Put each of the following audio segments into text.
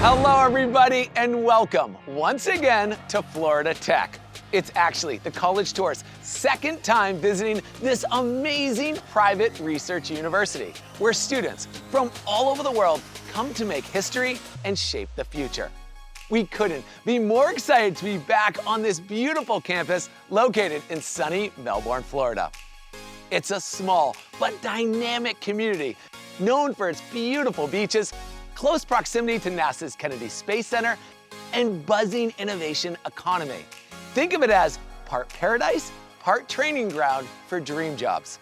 Hello, everybody, and welcome once again to Florida Tech. It's actually the College Tour's second time visiting this amazing private research university, where students from all over the world come to make history and shape the future. We couldn't be more excited to be back on this beautiful campus located in sunny Melbourne, Florida. It's a small but dynamic community known for its beautiful beaches, close proximity to NASA's Kennedy Space Center, and buzzing innovation economy. Think of it as part paradise, part training ground for dream jobs.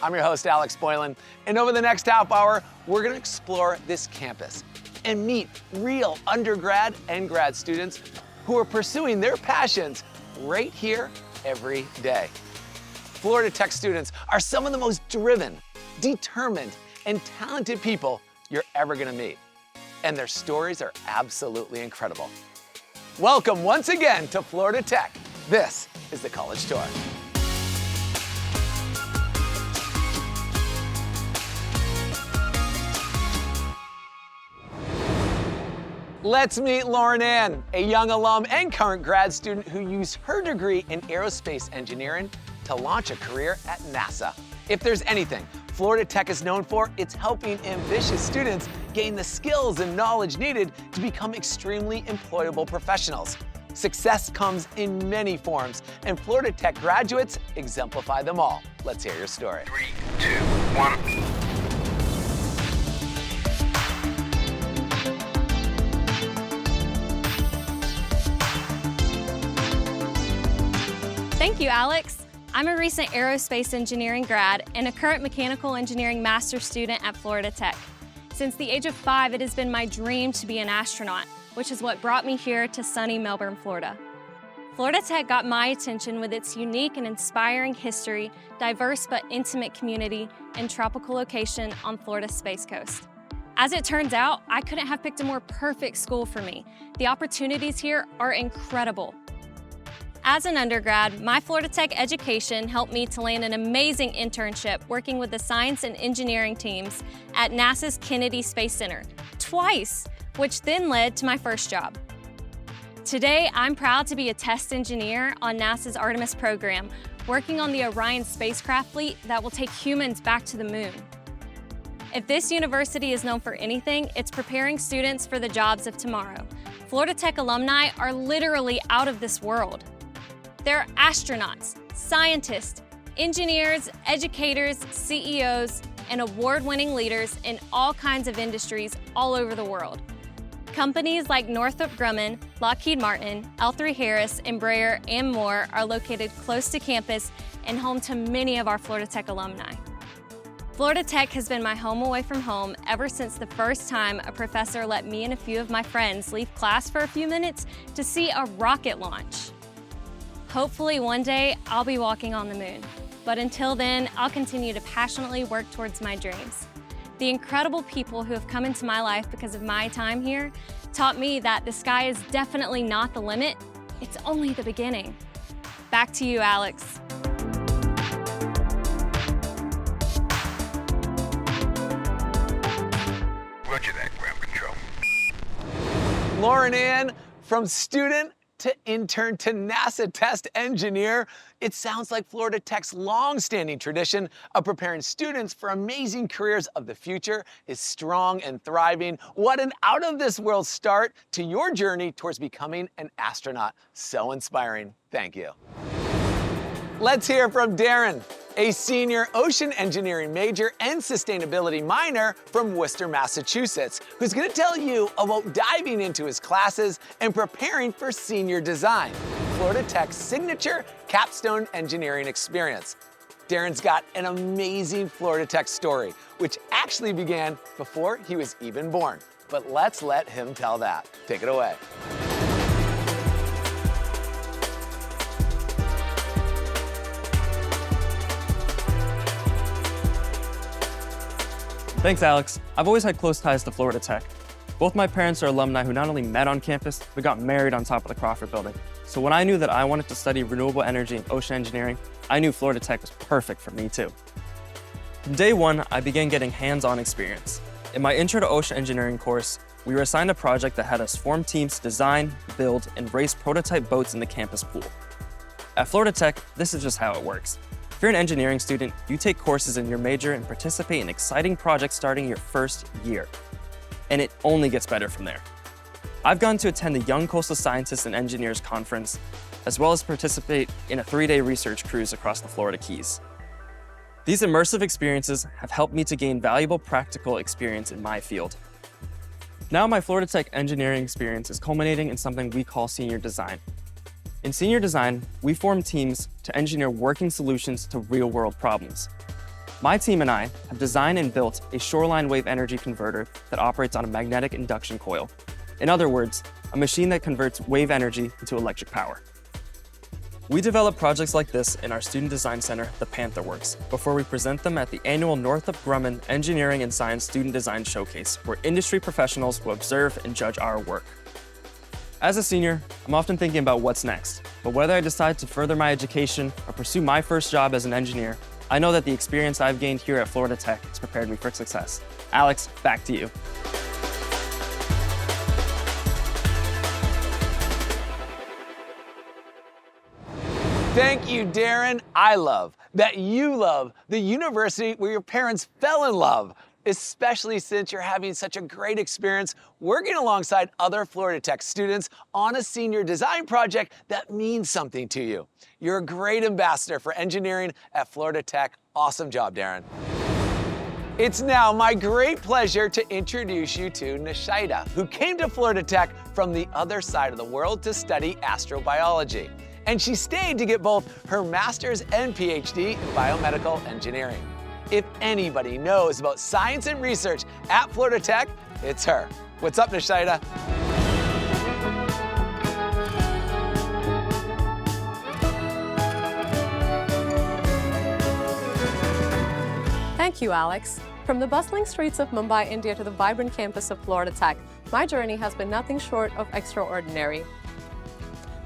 I'm your host, Alex Boylan, and over the next half hour, we're gonna explore this campus and meet real undergrad and grad students who are pursuing their passions right here every day. Florida Tech students are some of the most driven, determined, and talented people you're ever gonna meet. And their stories are absolutely incredible. Welcome once again to Florida Tech. This is the College Tour. Let's meet Lauren Ann, a young alum and current grad student who used her degree in aerospace engineering to launch a career at NASA. If there's anything Florida Tech is known for, it's helping ambitious students gain the skills and knowledge needed to become extremely employable professionals. Success comes in many forms, and Florida Tech graduates exemplify them all. Let's hear your story. 3, 2, 1. Thank you, Alex. I'm a recent aerospace engineering grad and a current mechanical engineering master's student at Florida Tech. Since the age of 5, it has been my dream to be an astronaut, which is what brought me here to sunny Melbourne, Florida. Florida Tech got my attention with its unique and inspiring history, diverse but intimate community, and tropical location on Florida's Space Coast. As it turns out, I couldn't have picked a more perfect school for me. The opportunities here are incredible. As an undergrad, my Florida Tech education helped me to land an amazing internship working with the science and engineering teams at NASA's Kennedy Space Center, twice, which then led to my first job. Today, I'm proud to be a test engineer on NASA's Artemis program, working on the Orion spacecraft fleet that will take humans back to the moon. If this university is known for anything, it's preparing students for the jobs of tomorrow. Florida Tech alumni are literally out of this world. They're astronauts, scientists, engineers, educators, CEOs, and award-winning leaders in all kinds of industries all over the world. Companies like Northrop Grumman, Lockheed Martin, L3Harris, Embraer, and more are located close to campus and home to many of our Florida Tech alumni. Florida Tech has been my home away from home ever since the first time a professor let me and a few of my friends leave class for a few minutes to see a rocket launch. Hopefully one day I'll be walking on the moon, but until then, I'll continue to passionately work towards my dreams. The incredible people who have come into my life because of my time here taught me that the sky is definitely not the limit, it's only the beginning. Back to you, Alex. Roger that, ground control. Lauren Ann, from student to intern to NASA test engineer, it sounds like Florida Tech's long-standing tradition of preparing students for amazing careers of the future is strong and thriving. What an out-of-this-world start to your journey towards becoming an astronaut. So inspiring. Thank you. Let's hear from Darren, a senior ocean engineering major and sustainability minor from Worcester, Massachusetts, who's gonna tell you about diving into his classes and preparing for senior design, Florida Tech's signature capstone engineering experience. Darren's got an amazing Florida Tech story, which actually began before he was even born. But let's let him tell that. Take it away. Thanks, Alex. I've always had close ties to Florida Tech. Both my parents are alumni who not only met on campus, but got married on top of the Crawford building. So when I knew that I wanted to study renewable energy and ocean engineering, I knew Florida Tech was perfect for me too. From day one, I began getting hands-on experience. In my Intro to Ocean Engineering course, we were assigned a project that had us form teams to design, build, and race prototype boats in the campus pool. At Florida Tech, this is just how it works. If you're an engineering student, you take courses in your major and participate in exciting projects starting your first year. And it only gets better from there. I've gone to attend the Young Coastal Scientists and Engineers Conference, as well as participate in a 3-day research cruise across the Florida Keys. These immersive experiences have helped me to gain valuable practical experience in my field. Now my Florida Tech engineering experience is culminating in something we call senior design. In senior design, we form teams to engineer working solutions to real-world problems. My team and I have designed and built a shoreline wave energy converter that operates on a magnetic induction coil. In other words, a machine that converts wave energy into electric power. We develop projects like this in our student design center, the Panther Works, before we present them at the annual Northrop Grumman Engineering and Science Student Design Showcase, where industry professionals will observe and judge our work. As a senior, I'm often thinking about what's next, but whether I decide to further my education or pursue my first job as an engineer, I know that the experience I've gained here at Florida Tech has prepared me for success. Alex, back to you. Thank you, Darren. I love that you love the university where your parents fell in love, especially since you're having such a great experience working alongside other Florida Tech students on a senior design project that means something to you. You're a great ambassador for engineering at Florida Tech. Awesome job, Darren. It's now my great pleasure to introduce you to Nishida, who came to Florida Tech from the other side of the world to study astrobiology. And she stayed to get both her master's and PhD in biomedical engineering. If anybody knows about science and research at Florida Tech, it's her. What's up, Nishida? Thank you, Alex. From the bustling streets of Mumbai, India to the vibrant campus of Florida Tech, my journey has been nothing short of extraordinary.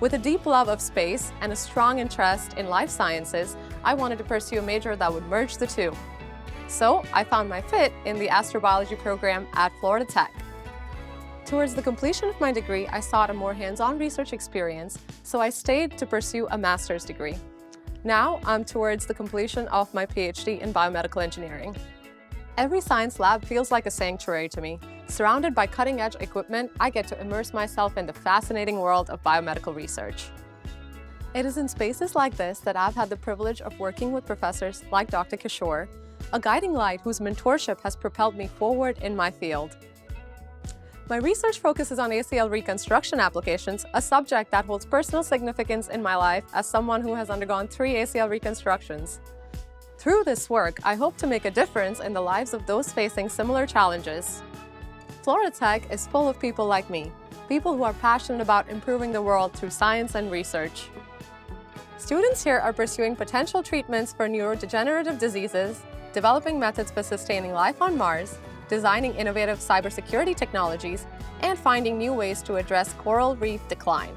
With a deep love of space and a strong interest in life sciences, I wanted to pursue a major that would merge the two. So I found my fit in the astrobiology program at Florida Tech. Towards the completion of my degree, I sought a more hands-on research experience, so I stayed to pursue a master's degree. Now I'm towards the completion of my PhD in biomedical engineering. Every science lab feels like a sanctuary to me. Surrounded by cutting-edge equipment, I get to immerse myself in the fascinating world of biomedical research. It is in spaces like this that I've had the privilege of working with professors like Dr. Kishore, a guiding light whose mentorship has propelled me forward in my field. My research focuses on ACL reconstruction applications, a subject that holds personal significance in my life as someone who has undergone 3 ACL reconstructions. Through this work, I hope to make a difference in the lives of those facing similar challenges. Florida Tech is full of people like me, people who are passionate about improving the world through science and research. Students here are pursuing potential treatments for neurodegenerative diseases, developing methods for sustaining life on Mars, designing innovative cybersecurity technologies, and finding new ways to address coral reef decline.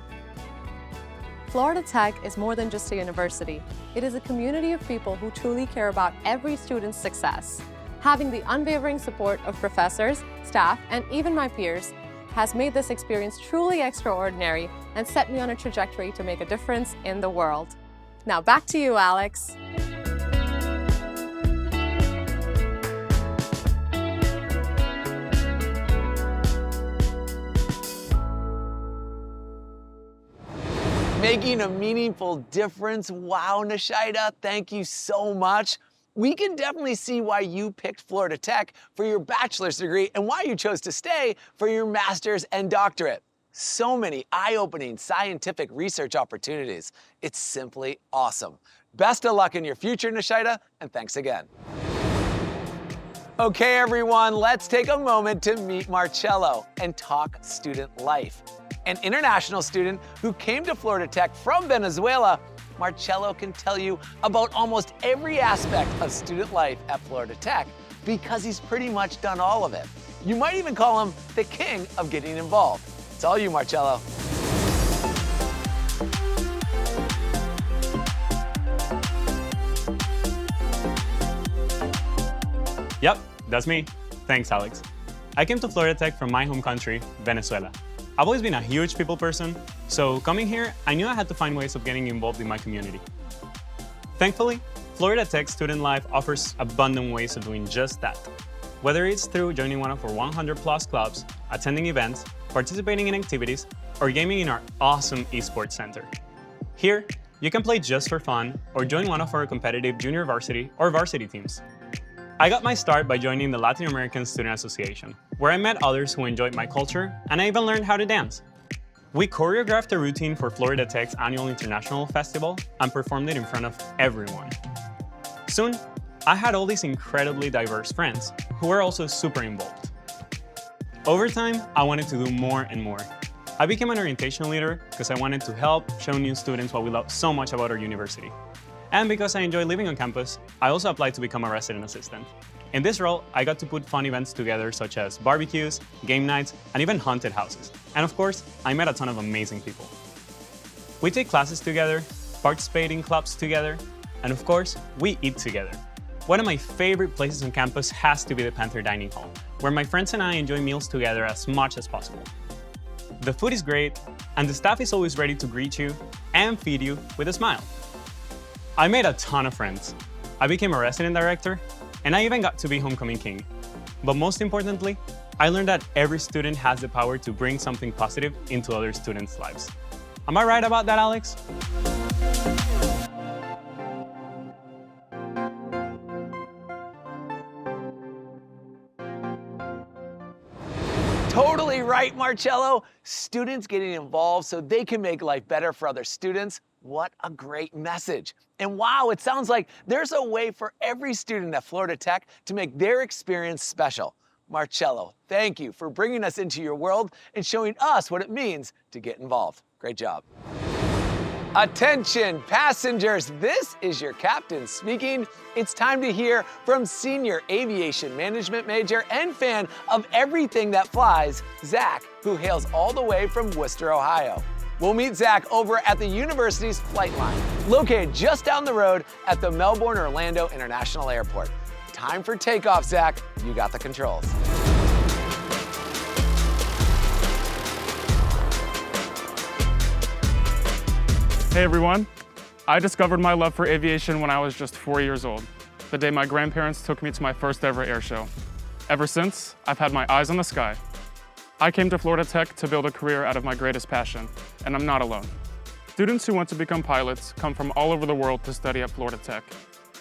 Florida Tech is more than just a university. It is a community of people who truly care about every student's success. Having the unwavering support of professors, staff, and even my peers has made this experience truly extraordinary and set me on a trajectory to make a difference in the world. Now back to you, Alex. Making a meaningful difference. Wow, Nishida, thank you so much. We can definitely see why you picked Florida Tech for your bachelor's degree and why you chose to stay for your master's and doctorate. So many eye-opening scientific research opportunities. It's simply awesome. Best of luck in your future, Nishida, and thanks again. Okay, everyone, let's take a moment to meet Marcello and talk student life. An international student who came to Florida Tech from Venezuela, Marcello can tell you about almost every aspect of student life at Florida Tech because he's pretty much done all of it. You might even call him the king of getting involved. It's all you, Marcello. Yep, that's me. Thanks, Alex. I came to Florida Tech from my home country, Venezuela. I've always been a huge people person, so coming here, I knew I had to find ways of getting involved in my community. Thankfully, Florida Tech student life offers abundant ways of doing just that. Whether it's through joining one of our 100+ clubs, attending events, participating in activities, or gaming in our awesome esports center. Here, you can play just for fun or join one of our competitive junior varsity or varsity teams. I got my start by joining the Latin American Student Association, where I met others who enjoyed my culture, and I even learned how to dance. We choreographed a routine for Florida Tech's annual international festival and performed it in front of everyone. Soon, I had all these incredibly diverse friends who were also super involved. Over time, I wanted to do more and more. I became an orientation leader because I wanted to help show new students what we love so much about our university. And because I enjoy living on campus, I also applied to become a resident assistant. In this role, I got to put fun events together such as barbecues, game nights, and even haunted houses. And of course, I met a ton of amazing people. We take classes together, participate in clubs together, and of course, we eat together. One of my favorite places on campus has to be the Panther Dining Hall, where my friends and I enjoy meals together as much as possible. The food is great, and the staff is always ready to greet you and feed you with a smile. I made a ton of friends. I became a resident director, and I even got to be homecoming king. But most importantly, I learned that every student has the power to bring something positive into other students' lives. Am I right about that, Alex? Totally right, Marcello. Students getting involved so they can make life better for other students. What a great message. And wow, it sounds like there's a way for every student at Florida Tech to make their experience special. Marcello, thank you for bringing us into your world and showing us what it means to get involved. Great job. Attention passengers, this is your captain speaking. It's time to hear from senior aviation management major and fan of everything that flies, Zach, who hails all the way from Worcester, Ohio. We'll meet Zach over at the university's flight line, located just down the road at the Melbourne-Orlando International Airport. Time for takeoff, Zach. You got the controls. Hey everyone, I discovered my love for aviation when I was just 4 years old, the day my grandparents took me to my first ever air show. Ever since, I've had my eyes on the sky. I came to Florida Tech to build a career out of my greatest passion, and I'm not alone. Students who want to become pilots come from all over the world to study at Florida Tech.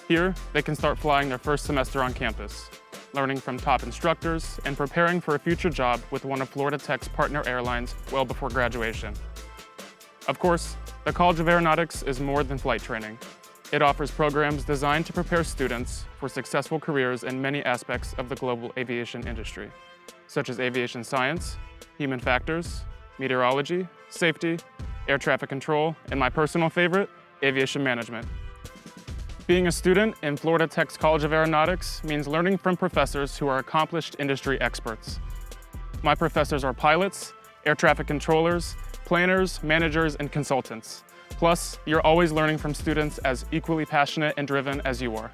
Here, they can start flying their first semester on campus, learning from top instructors and preparing for a future job with one of Florida Tech's partner airlines well before graduation. Of course, the College of Aeronautics is more than flight training. It offers programs designed to prepare students for successful careers in many aspects of the global aviation industry, such as aviation science, human factors, meteorology, safety, air traffic control, and my personal favorite, aviation management. Being a student in Florida Tech's College of Aeronautics means learning from professors who are accomplished industry experts. My professors are pilots, air traffic controllers, planners, managers, and consultants. Plus, you're always learning from students as equally passionate and driven as you are.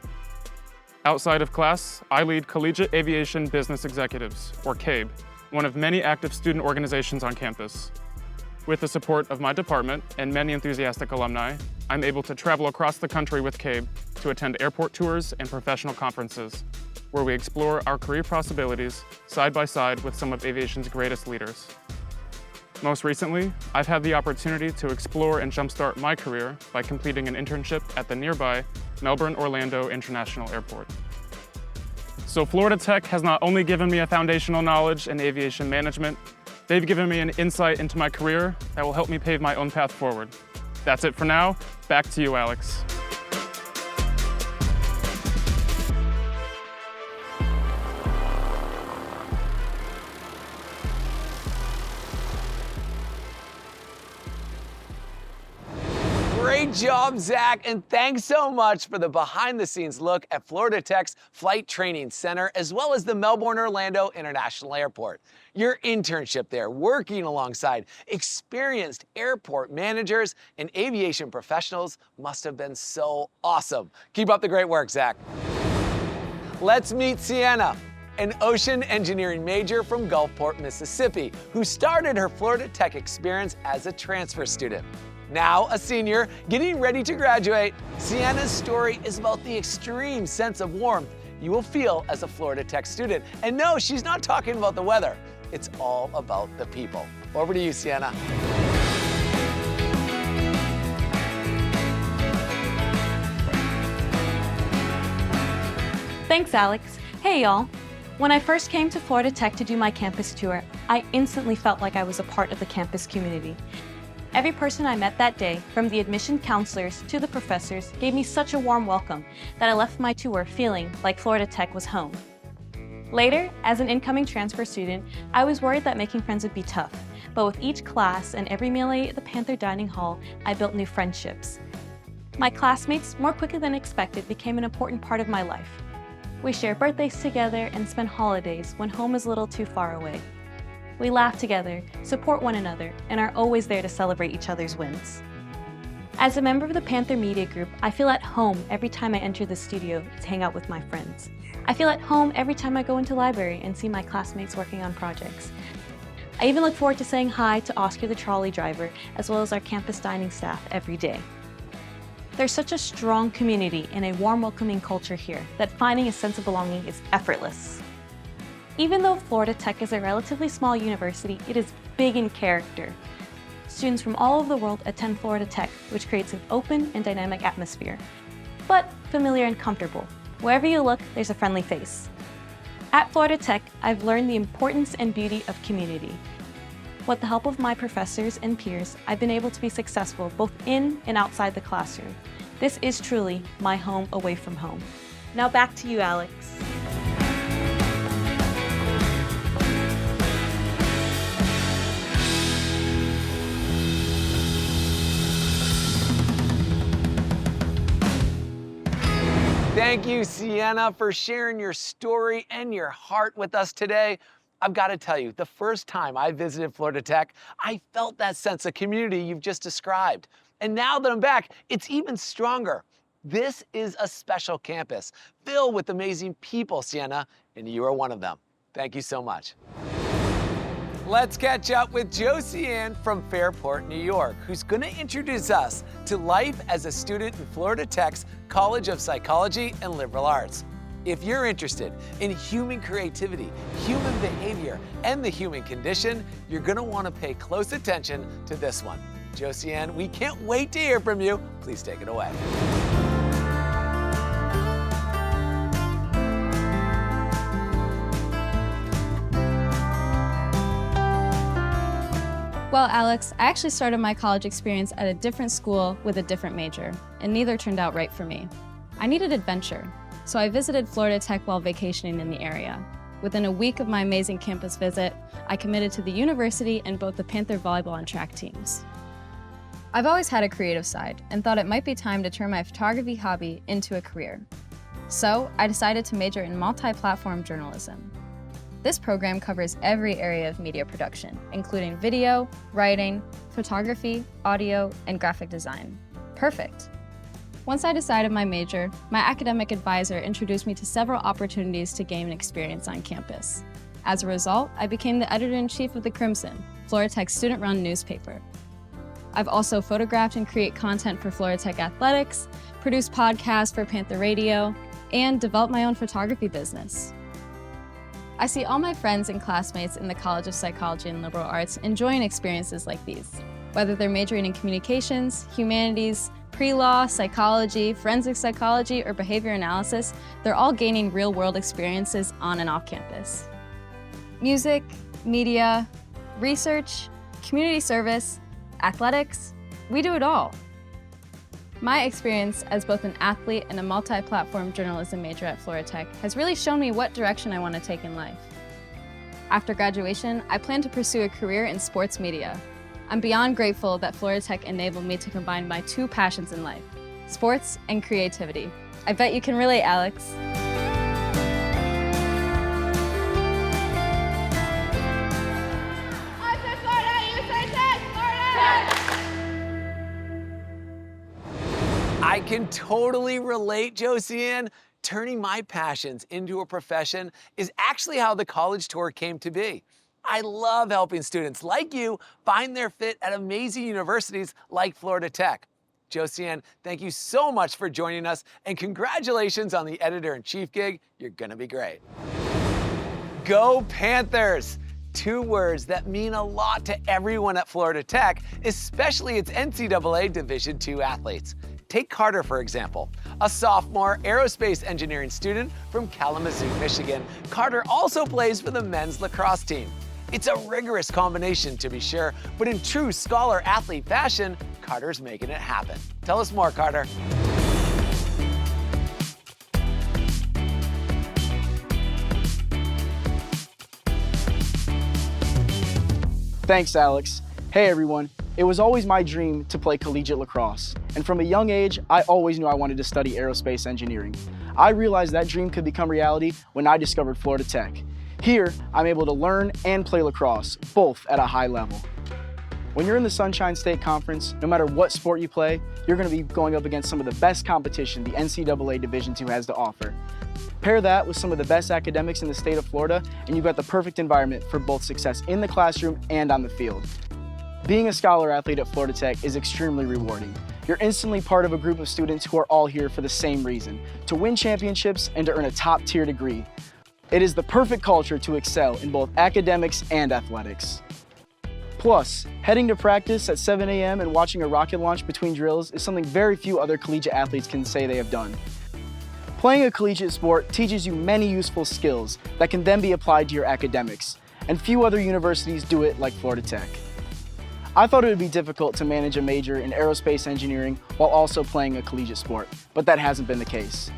Outside of class, I lead Collegiate Aviation Business Executives, or CABE, one of many active student organizations on campus. With the support of my department and many enthusiastic alumni, I'm able to travel across the country with CABE to attend airport tours and professional conferences, where we explore our career possibilities side by side with some of aviation's greatest leaders. Most recently, I've had the opportunity to explore and jumpstart my career by completing an internship at the nearby Melbourne-Orlando International Airport. So Florida Tech has not only given me a foundational knowledge in aviation management, they've given me an insight into my career that will help me pave my own path forward. That's it for now. Back to you, Alex. Great job, Zach, and thanks so much for the behind-the-scenes look at Florida Tech's Flight Training Center, as well as the Melbourne-Orlando International Airport. Your internship there, working alongside experienced airport managers and aviation professionals, must have been so awesome. Keep up the great work, Zach. Let's meet Sienna. an ocean engineering major from Gulfport, Mississippi, who started her Florida Tech experience as a transfer student. Now a senior, getting ready to graduate, Sienna's story is about the extreme sense of warmth you will feel as a Florida Tech student. And no, she's not talking about the weather. It's all about the people. Over to you, Sienna. Thanks, Alex. Hey, y'all. When I first came to Florida Tech to do my campus tour, I instantly felt like I was a part of the campus community. Every person I met that day, from the admission counselors to the professors, gave me such a warm welcome that I left my tour feeling like Florida Tech was home. Later, as an incoming transfer student, I was worried that making friends would be tough, but with each class and every meal I ate at the Panther Dining Hall, I built new friendships. My classmates, more quickly than expected, became an important part of my life. We share birthdays together and spend holidays when home is a little too far away. We laugh together, support one another, and are always there to celebrate each other's wins. As a member of the Panther Media Group, I feel at home every time I enter the studio to hang out with my friends. I feel at home every time I go into the library and see my classmates working on projects. I even look forward to saying hi to Oscar the trolley driver, as well as our campus dining staff every day. There's such a strong community and a warm, welcoming culture here that finding a sense of belonging is effortless. Even though Florida Tech is a relatively small university, it is big in character. Students from all over the world attend Florida Tech, which creates an open and dynamic atmosphere, but familiar and comfortable. Wherever you look, there's a friendly face. At Florida Tech, I've learned the importance and beauty of community. With the help of my professors and peers, I've been able to be successful both in and outside the classroom. This is truly my home away from home. Now back to you, Alex. Thank you, Sienna, for sharing your story and your heart with us today. I've got to tell you, the first time I visited Florida Tech, I felt that sense of community you've just described. And now that I'm back, it's even stronger. This is a special campus filled with amazing people, Sienna, and you are one of them. Thank you so much. Let's catch up with Josiane from Fairport, New York, who's going to introduce us to life as a student in Florida Tech's College of Psychology and Liberal Arts. If you're interested in human creativity, human behavior, and the human condition, you're going to want to pay close attention to this one. Josiane, we can't wait to hear from you. Please take it away. Well, Alex, I actually started my college experience at a different school with a different major, and neither turned out right for me. I needed adventure, so I visited Florida Tech while vacationing in the area. Within a week of my amazing campus visit, I committed to the university and both the Panther volleyball and track teams. I've always had a creative side and thought it might be time to turn my photography hobby into a career. So I decided to major in multi-platform journalism. This program covers every area of media production, including video, writing, photography, audio, and graphic design. Perfect. Once I decided my major, my academic advisor introduced me to several opportunities to gain experience on campus. As a result, I became the editor-in-chief of the Crimson, Florida Tech's student-run newspaper. I've also photographed and create content for Florida Tech Athletics, produced podcasts for Panther Radio, and developed my own photography business. I see all my friends and classmates in the College of Psychology and Liberal Arts enjoying experiences like these. Whether they're majoring in communications, humanities, pre-law, psychology, forensic psychology, or behavior analysis, they're all gaining real-world experiences on and off campus. Music, media, research, community service, athletics, we do it all. My experience as both an athlete and a multi-platform journalism major at Florida Tech has really shown me what direction I want to take in life. After graduation, I plan to pursue a career in sports media. I'm beyond grateful that Florida Tech enabled me to combine my two passions in life, sports and creativity. I bet you can relate, Alex. I can totally relate, Josiane. turning my passions into a profession is actually how the college tour came to be. I love helping students like you find their fit at amazing universities like Florida Tech. Josiane, thank you so much for joining us, and congratulations on the editor-in-chief gig. You're gonna be great. Go Panthers! 2 words that mean a lot to everyone at Florida Tech, especially its NCAA Division II athletes. Take Carter, for example, a sophomore aerospace engineering student from Kalamazoo, Michigan. Carter also plays for the men's lacrosse team. It's a rigorous combination, to be sure, but in true scholar-athlete fashion, Carter's making it happen. Tell us more, Carter. Thanks, Alex. Hey, everyone. It was always my dream to play collegiate lacrosse, and from a young age, I always knew I wanted to study aerospace engineering. I realized that dream could become reality when I discovered Florida Tech. Here, I'm able to learn and play lacrosse, both at a high level. When you're in the Sunshine State Conference, no matter what sport you play, you're going to be going up against some of the best competition the NCAA Division II has to offer. Pair that with some of the best academics in the state of Florida, and you've got the perfect environment for both success in the classroom and on the field. Being a scholar athlete at Florida Tech is extremely rewarding. You're instantly part of a group of students who are all here for the same reason, to win championships and to earn a top-tier degree. It is the perfect culture to excel in both academics and athletics. Plus, heading to practice at 7 a.m. and watching a rocket launch between drills is something very few other collegiate athletes can say they have done. Playing a collegiate sport teaches you many useful skills that can then be applied to your academics, and few other universities do it like Florida Tech. I thought it would be difficult to manage a major in aerospace engineering while also playing a collegiate sport, but that hasn't been the case.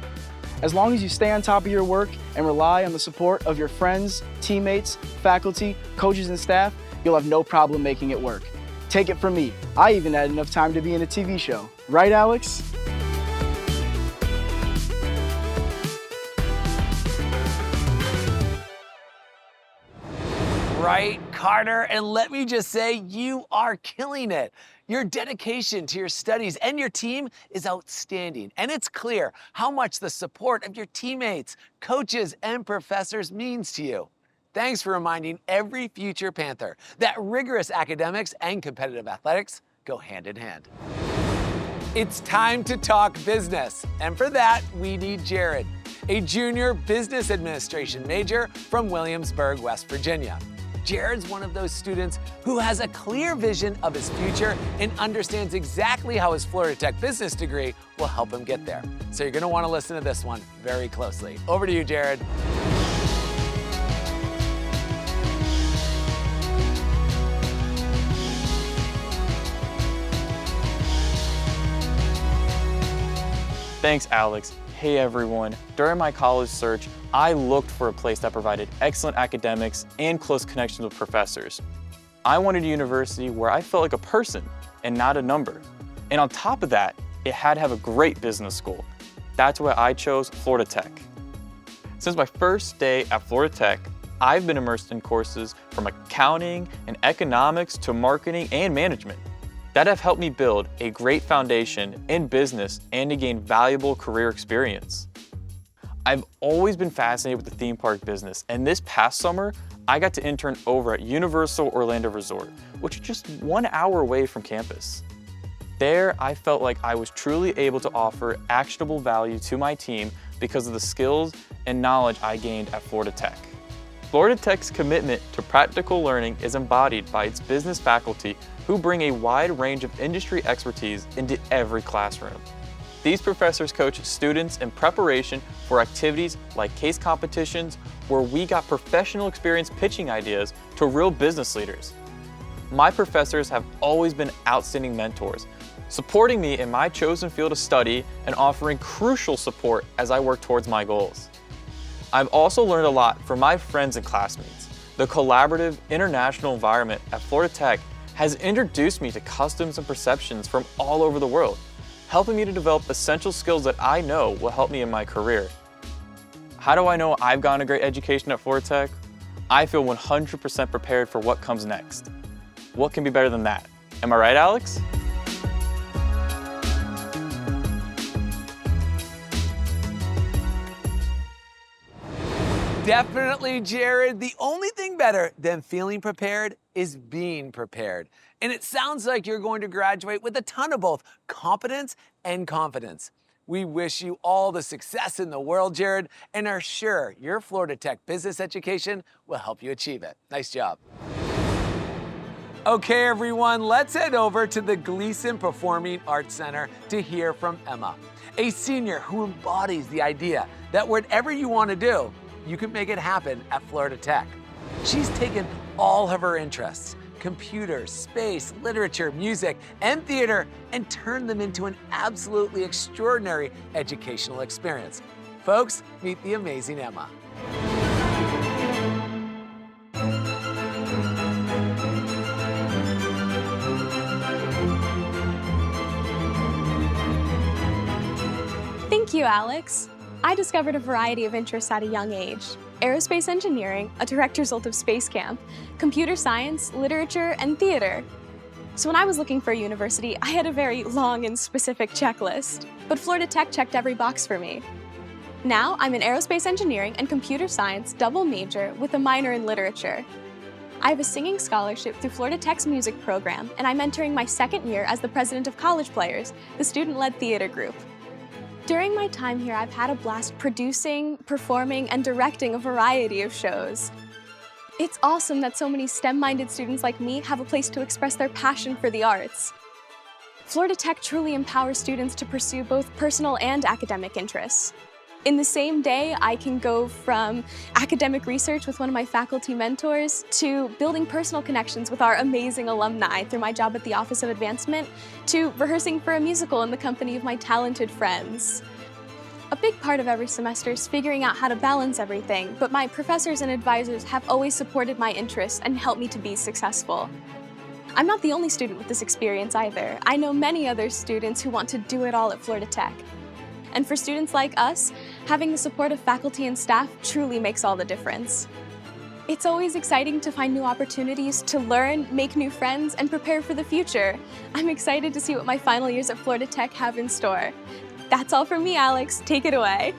As long as you stay on top of your work and rely on the support of your friends, teammates, faculty, coaches, and staff, you'll have no problem making it work. Take it from me, I even had enough time to be in a TV show. Right, Alex? Right, Carter, and let me just say, you are killing it. Your dedication to your studies and your team is outstanding, and it's clear how much the support of your teammates, coaches, and professors means to you. Thanks for reminding every future Panther that rigorous academics and competitive athletics go hand in hand. It's time to talk business, and for that, we need Jared, a junior business administration major from Williamsburg, West Virginia. Jared's one of those students who has a clear vision of his future and understands exactly how his Florida Tech business degree will help him get there. So you're gonna wanna listen to this one very closely. Over to you, Jared. Thanks, Alex. Hey everyone. During my college search, I looked for a place that provided excellent academics and close connections with professors. I wanted a university where I felt like a person and not a number. And on top of that, it had to have a great business school. That's why I chose Florida Tech. Since my first day at Florida Tech, I've been immersed in courses from accounting and economics to marketing and management that have helped me build a great foundation in business and to gain valuable career experience. I've always been fascinated with the theme park business, and this past summer, I got to intern over at Universal Orlando Resort, which is just 1 hour away from campus. There, I felt like I was truly able to offer actionable value to my team because of the skills and knowledge I gained at Florida Tech. Florida Tech's commitment to practical learning is embodied by its business faculty who bring a wide range of industry expertise into every classroom. These professors coach students in preparation for activities like case competitions, where we got professional experience pitching ideas to real business leaders. My professors have always been outstanding mentors, supporting me in my chosen field of study and offering crucial support as I work towards my goals. I've also learned a lot from my friends and classmates. The collaborative international environment at Florida Tech has introduced me to customs and perceptions from all over the world, helping me to develop essential skills that I know will help me in my career. How do I know I've gotten a great education at Florida Tech? I feel 100% prepared for what comes next. What can be better than that? Am I right, Alex? Definitely, Jared. The only thing better than feeling prepared is being prepared. And it sounds like you're going to graduate with a ton of both competence and confidence. We wish you all the success in the world, Jared, and are sure your Florida Tech business education will help you achieve it. Nice job. Okay, everyone, let's head over to the Gleason Performing Arts Center to hear from Emma, a senior who embodies the idea that whatever you want to do, you can make it happen at Florida Tech. She's taken all of her interests, computers, space, literature, music, and theater, and turned them into an absolutely extraordinary educational experience. Folks, meet the amazing Emma. Thank you, Alex. I discovered a variety of interests at a young age. Aerospace engineering, a direct result of Space Camp, computer science, literature, and theater. So when I was looking for a university, I had a very long and specific checklist. But Florida Tech checked every box for me. Now I'm in aerospace engineering and computer science double major with a minor in literature. I have a singing scholarship through Florida Tech's music program, and I'm entering my second year as the president of College Players, the student-led theater group. During my time here, I've had a blast producing, performing, and directing a variety of shows. It's awesome that so many STEM-minded students like me have a place to express their passion for the arts. Florida Tech truly empowers students to pursue both personal and academic interests. In the same day, I can go from academic research with one of my faculty mentors to building personal connections with our amazing alumni through my job at the Office of Advancement to rehearsing for a musical in the company of my talented friends. A big part of every semester is figuring out how to balance everything, but my professors and advisors have always supported my interests and helped me to be successful. I'm not the only student with this experience either. I know many other students who want to do it all at Florida Tech. And for students like us, having the support of faculty and staff truly makes all the difference. It's always exciting to find new opportunities to learn, make new friends, and prepare for the future. I'm excited to see what my final years at Florida Tech have in store. That's all from me, Alex. Take it away.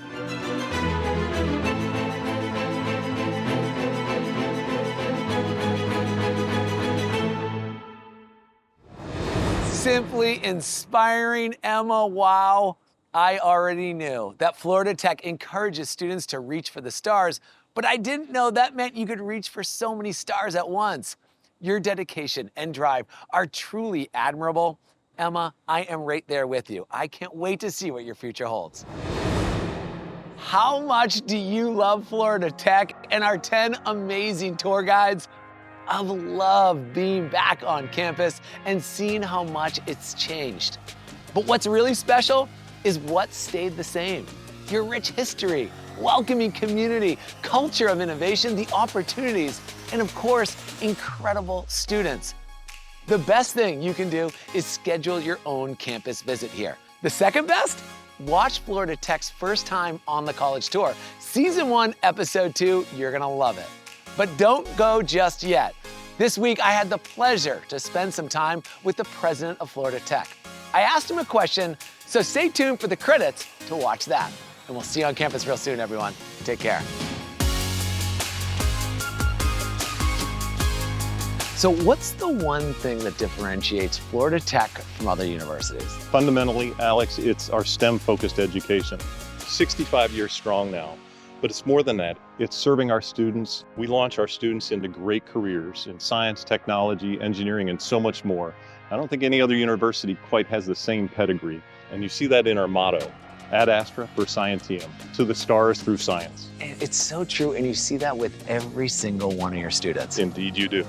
Simply inspiring, Emma. Wow. I already knew that Florida Tech encourages students to reach for the stars, but I didn't know that meant you could reach for so many stars at once. Your dedication and drive are truly admirable. Emma, I am right there with you. I can't wait to see what your future holds. How much do you love Florida Tech and our 10 amazing tour guides? I've loved being back on campus and seeing how much it's changed. But what's really special is what stayed the same. Your rich history, welcoming community, culture of innovation, the opportunities, and of course, incredible students. The best thing you can do is schedule your own campus visit here. The second best? Watch Florida Tech's first time on the college tour. Season 1, Episode 2, you're gonna love it. But don't go just yet. This week, I had the pleasure to spend some time with the president of Florida Tech. I asked him a question, so stay tuned for the credits to watch that. And we'll see you on campus real soon, everyone. Take care. So what's the one thing that differentiates Florida Tech from other universities? Fundamentally, Alex, it's our STEM-focused education. 65 years strong now, but it's more than that. It's serving our students. We launch our students into great careers in science, technology, engineering, and so much more. I don't think any other university quite has the same pedigree, and you see that in our motto, Ad Astra per Scientiam, to the stars through science. And it's so true, and you see that with every single one of your students. Indeed you do.